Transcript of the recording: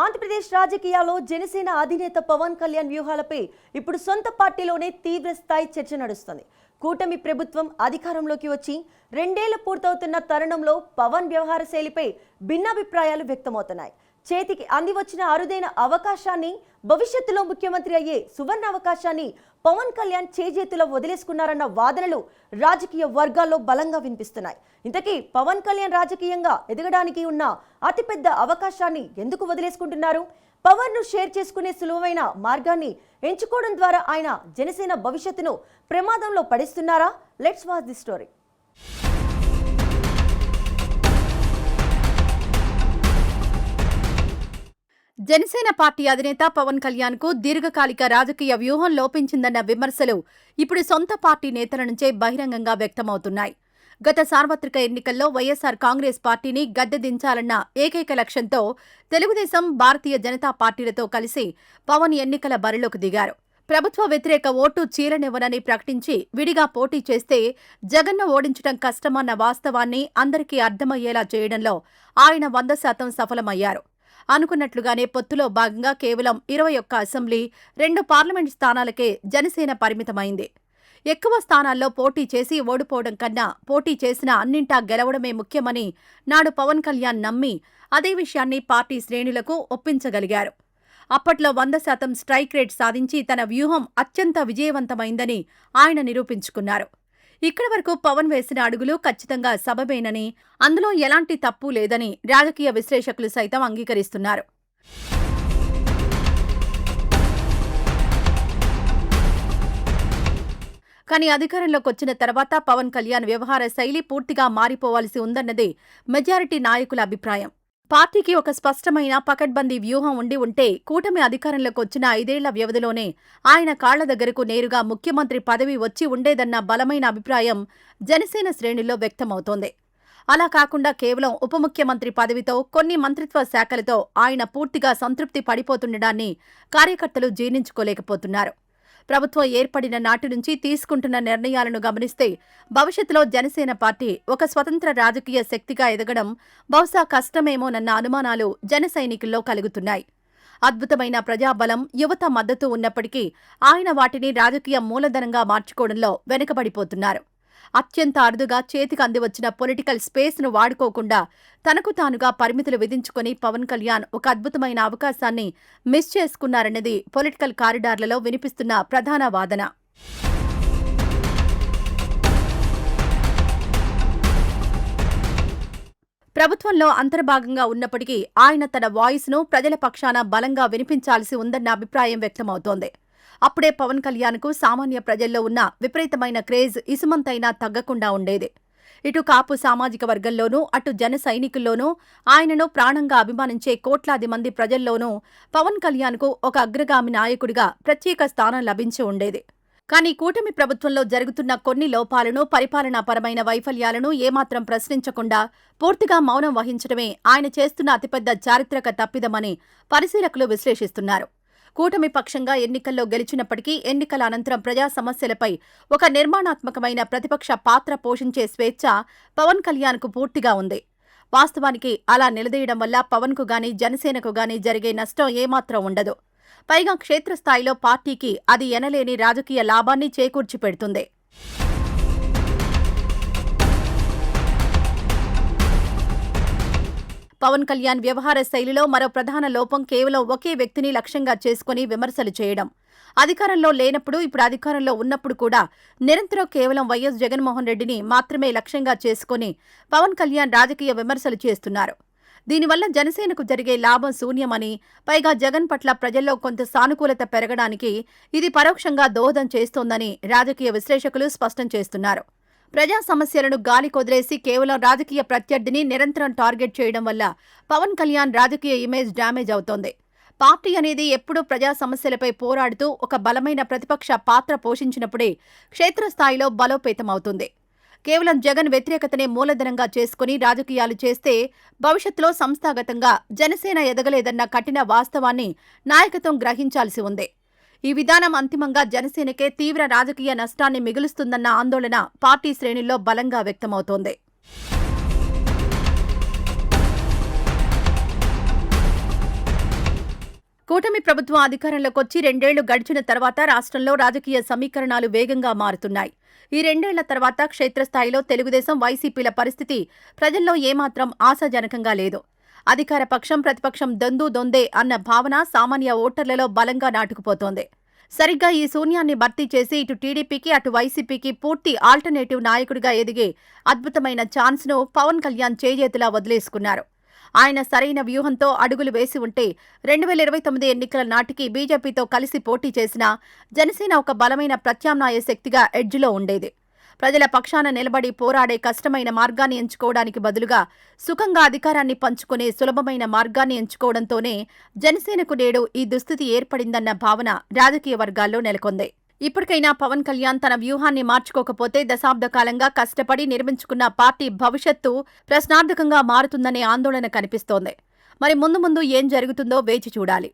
ఆంధ్రప్రదేశ్ రాజకీయాల్లో జనసేన అధినేత పవన్ కళ్యాణ్ వ్యూహాలపై ఇప్పుడు సొంత పార్టీలోనే తీవ్ర స్థాయి చర్చ నడుస్తుంది. కూటమి ప్రభుత్వం అధికారంలోకి వచ్చి 2 ఏళ్లు పూర్తవుతున్న తరుణంలో పవన్ వ్యవహార శైలిపై భిన్నాభిప్రాయాలు వ్యక్తమవుతున్నాయి. చేతికి అంది వచ్చిన అరుదైన అవకాశాన్ని, భవిష్యత్తులో ముఖ్యమంత్రి అయ్యే సువర్ణ అవకాశాన్ని పవన్ కళ్యాణ్ చేజేతులో వదిలేసుకున్నారన్న వాదనలు రాజకీయ వర్గాల్లో బలంగా వినిపిస్తున్నాయి. ఇంతకీ పవన్ కళ్యాణ్ రాజకీయంగా ఎదగడానికి ఉన్న అతిపెద్ద అవకాశాన్ని ఎందుకు వదిలేసుకుంటున్నారు? పవర్ ను షేర్ చేసుకునే సులువైన మార్గాన్ని ఎంచుకోవడం ద్వారా ఆయన జనసేన భవిష్యత్తును ప్రమాదంలో పడిస్తున్నారా? Let's watch the story. Janasena party అధినేత పవన్ కళ్యాణ్ కు దీర్ఘకాలిక రాజకీయ వ్యూహం లోపించిందన్న విమర్శలు ఇప్పుడు సొంత పార్టీ నేతల నుంచే బహిరంగంగా వ్యక్తమవుతున్నాయి. గత సార్వత్రిక ఎన్నికల్లో వైఎస్సార్ కాంగ్రెస్ పార్టీని గద్దె దించాలన్న ఏకైక లక్ష్యంతో తెలుగుదేశం, భారతీయ జనతా పార్టీలతో కలిసి పవన్ ఎన్నికల బరిలోకి దిగారు. ప్రభుత్వ వ్యతిరేక ఓటు చీలనివ్వనని ప్రకటించి విడిగా పోటీ చేస్తే జగన్ను ఓడించడం కష్టమన్న వాస్తవాన్ని అందరికీ అర్థమయ్యేలా చేయడంలో ఆయన 100% సఫలమయ్యారు. అనుకున్నట్లుగానే పొత్తులో భాగంగా కేవలం 21 అసెంబ్లీ, 2 పార్లమెంట్ స్థానాలకే జనసేన పరిమితమైంది. ఎక్కువ స్థానాల్లో పోటీ చేసి ఓడిపోవడం కన్నా పోటీ చేసిన అన్నింటా గెలవడమే ముఖ్యమని నాడు పవన్ కళ్యాణ్ నమ్మి అదే విషయాన్ని పార్టీ శ్రేణులకు ఒప్పించగలిగారు. అప్పట్లో 100% స్ట్రైక్ రేట్ సాధించి తన వ్యూహం అత్యంత విజయవంతమైందని ఆయన నిరూపించుకున్నారు. ఇక్కడి వరకు పవన్ వేసిన అడుగులు ఖచ్చితంగా సబబేనని, అందులో ఎలాంటి తప్పు లేదని రాజకీయ విశ్లేషకులు సైతం అంగీకరిస్తున్నారు. కానీ అధికారంలోకి వచ్చిన తర్వాత పవన్ కళ్యాణ్ వ్యవహార శైలి పూర్తిగా మారిపోవాల్సి ఉందన్నదే మెజారిటీ నాయకుల అభిప్రాయం. పార్టీకి ఒక స్పష్టమైన పకడ్బందీ వ్యూహం ఉంటే కూటమి అధికారంలోకి వచ్చిన 5 ఏళ్ల వ్యవధిలోనే ఆయన కాళ్ల దగ్గరకు నేరుగా ముఖ్యమంత్రి పదవి వచ్చి ఉండేదన్న బలమైన అభిప్రాయం జనసేన శ్రేణుల్లో వ్యక్తమవుతోంది. అలా కాకుండా కేవలం ఉప ముఖ్యమంత్రి పదవితో, కొన్ని మంత్రిత్వ శాఖలతో ఆయన పూర్తిగా సంతృప్తి పడిపోతుండడాన్ని కార్యకర్తలు జీర్ణించుకోలేకపోతున్నారు. ప్రభుత్వం ఏర్పడిన నాటి నుంచి తీసుకుంటున్న నిర్ణయాలను గమనిస్తే భవిష్యత్తులో జనసేన పార్టీ ఒక స్వతంత్ర రాజకీయ శక్తిగా ఎదగడం బహుశా కష్టమేమోనన్న అనుమానాలు జన సైనికుల్లో కలుగుతున్నాయి. అద్భుతమైన ప్రజాబలం, యువత మద్దతు ఉన్నప్పటికీ ఆయన వాటిని రాజకీయ మూలధనంగా మార్చుకోవడంలో వెనుకబడిపోతున్నారు. అత్యంత అరుదుగా చేతికి అందివచ్చిన పొలిటికల్ స్పేస్ను వాడుకోకుండా తనకు తానుగా పరిమితులు విధించుకుని పవన్ కళ్యాణ్ ఒక అద్భుతమైన అవకాశాన్ని మిస్ చేసుకున్నారన్నది పొలిటికల్ కారిడార్లలో వినిపిస్తున్న ప్రధాన వాదన. ప్రభుత్వంలో అంతర్భాగంగా ఉన్నప్పటికీ ఆయన తన వాయిస్ను ప్రజల పక్షాన బలంగా వినిపించాల్సి ఉందన్న అభిప్రాయం వ్యక్తమవుతోంది. అప్పుడే పవన్ కళ్యాణ్కు సామాన్య ప్రజల్లో ఉన్న విపరీతమైన క్రేజ్ ఇసుమంతైనా తగ్గకుండా ఉండేది. ఇటు కాపు సామాజిక వర్గంలోనూ, అటు జన సైనికుల్లోనూ, ఆయనను ప్రాణంగా అభిమానించే కోట్లాది మంది ప్రజల్లోనూ పవన్ కళ్యాణ్కు ఒక అగ్రగామి నాయకుడిగా ప్రత్యేక స్థానం లభించి ఉండేది. కానీ కూటమి ప్రభుత్వంలో జరుగుతున్న కొన్ని లోపాలను, పరిపాలనాపరమైన వైఫల్యాలను ఏమాత్రం ప్రశ్నించకుండా పూర్తిగా మౌనం వహించడమే ఆయన చేస్తున్న అతిపెద్ద చారిత్రక తప్పిదమని పరిశీలకులు విశ్లేషిస్తున్నారు. కూటమి పక్షంగా ఎన్నికల్లో గెలిచినప్పటికీ ఎన్నికల అనంతరం ప్రజా సమస్యలపై ఒక నిర్మాణాత్మకమైన ప్రతిపక్ష పాత్ర పోషించే స్వేచ్ఛ పవన్ కళ్యాణ్కు పూర్తిగా ఉంది. వాస్తవానికి అలా నిలదీయడం వల్ల పవన్కు గానీ, జనసేనకు గానీ జరిగే నష్టం ఏమాత్రం ఉండదు. పైగా క్షేత్రస్థాయిలో పార్టీకి అది ఎనలేని రాజకీయ లాభాన్ని చేకూర్చి పెడుతుంది. పవన్ కళ్యాణ్ వ్యవహార శైలిలో మరో ప్రధాన లోపం కేవలం ఒకే వ్యక్తిని లక్ష్యంగా చేసుకుని విమర్శలు చేయడం. అధికారంలో లేనప్పుడు, ఇప్పుడు అధికారంలో ఉన్నప్పుడు కూడా నిరంతరం కేవలం వైఎస్ జగన్మోహన్ రెడ్డిని మాత్రమే లక్ష్యంగా చేసుకుని పవన్ కళ్యాణ్ రాజకీయ విమర్శలు చేస్తున్నారు. దీనివల్ల జనసేనకు జరిగే లాభం శూన్యమని, పైగా జగన్ పట్ల ప్రజల్లో కొంత సానుకూలత పెరగడానికి ఇది పరోక్షంగా దోహదం చేస్తోందని రాజకీయ విశ్లేషకులు స్పష్టం చేస్తున్నారు. ప్రజా సమస్యలను గాలి కొదిలేసి కేవలం రాజకీయ ప్రత్యర్థిని నిరంతరం టార్గెట్ చేయడం వల్ల పవన్ కళ్యాణ్ రాజకీయ ఇమేజ్ డ్యామేజ్ అవుతోంది. పార్టీ అనేది ఎప్పుడూ ప్రజా సమస్యలపై పోరాడుతూ ఒక బలమైన ప్రతిపక్ష పాత్ర పోషించినప్పుడే క్షేత్రస్థాయిలో బలోపేతమవుతుంది. కేవలం జగన్ వ్యతిరేకతనే మూలధనంగా చేసుకుని రాజకీయాలు చేస్తే భవిష్యత్తులో సంస్థాగతంగా జనసేన ఎదగలేదన్న కఠిన వాస్తవాన్ని నాయకత్వం గ్రహించాల్సి ఉంది. ఈ విధానం అంతిమంగా జనసేనకే తీవ్ర రాజకీయ నష్టాన్ని మిగులుస్తుందన్న ఆందోళన పార్టీ శ్రేణుల్లో బలంగా వ్యక్తమవుతోంది. కూటమి ప్రభుత్వం అధికారంలోకి వచ్చి 2 ఏళ్లు గడిచిన తర్వాత రాష్ట్రంలో రాజకీయ సమీకరణాలు వేగంగా మారుతున్నాయి. ఈ 2 ఏళ్ల తర్వాత క్షేత్రస్థాయిలో తెలుగుదేశం, వైసీపీల పరిస్థితి ప్రజల్లో ఏమాత్రం ఆశాజనకంగా లేదు. అధికార పక్షం, ప్రతిపక్షం దొందే అన్న భావన సామాన్య ఓటర్లలో బలంగా నాటుకుపోతోంది. సరిగ్గా ఈ శూన్యాన్ని భర్తీ చేసి ఇటు టీడీపీకి, అటు వైసీపీకి పూర్తి ఆల్టర్నేటివ్ నాయకుడిగా ఎదిగే అద్భుతమైన ఛాన్స్ను పవన్ కళ్యాణ్ చేజేతులా వదిలేసుకున్నారు. ఆయన సరైన వ్యూహంతో అడుగులు వేసి ఉంటే 2029 ఎన్నికల నాటికి బీజేపీతో కలిసి పోటీ చేసిన జనసేన ఒక బలమైన ప్రత్యామ్నాయ శక్తిగా ఎడ్జ్లో ఉండేది. ప్రజల పక్షాన నిలబడి పోరాడే కష్టమైన మార్గాన్ని ఎంచుకోవడానికి బదులుగా సుఖంగా అధికారాన్ని పంచుకునే సులభమైన మార్గాన్ని ఎంచుకోవడంతోనే జనసేనకు నేడు ఈ దుస్థితి ఏర్పడిందన్న భావన రాజకీయ వర్గాల్లో నెలకొంది. ఇప్పటికైనా పవన్ కళ్యాణ్ తన వ్యూహాన్ని మార్చుకోకపోతే దశాబ్ద కాలంగా కష్టపడి నిర్మించుకున్న పార్టీ భవిష్యత్తు ప్రశ్నార్థకంగా మారుతుందనే ఆందోళన కనిపిస్తోంది. మరి ముందు ఏం జరుగుతుందో వేచి చూడాలి.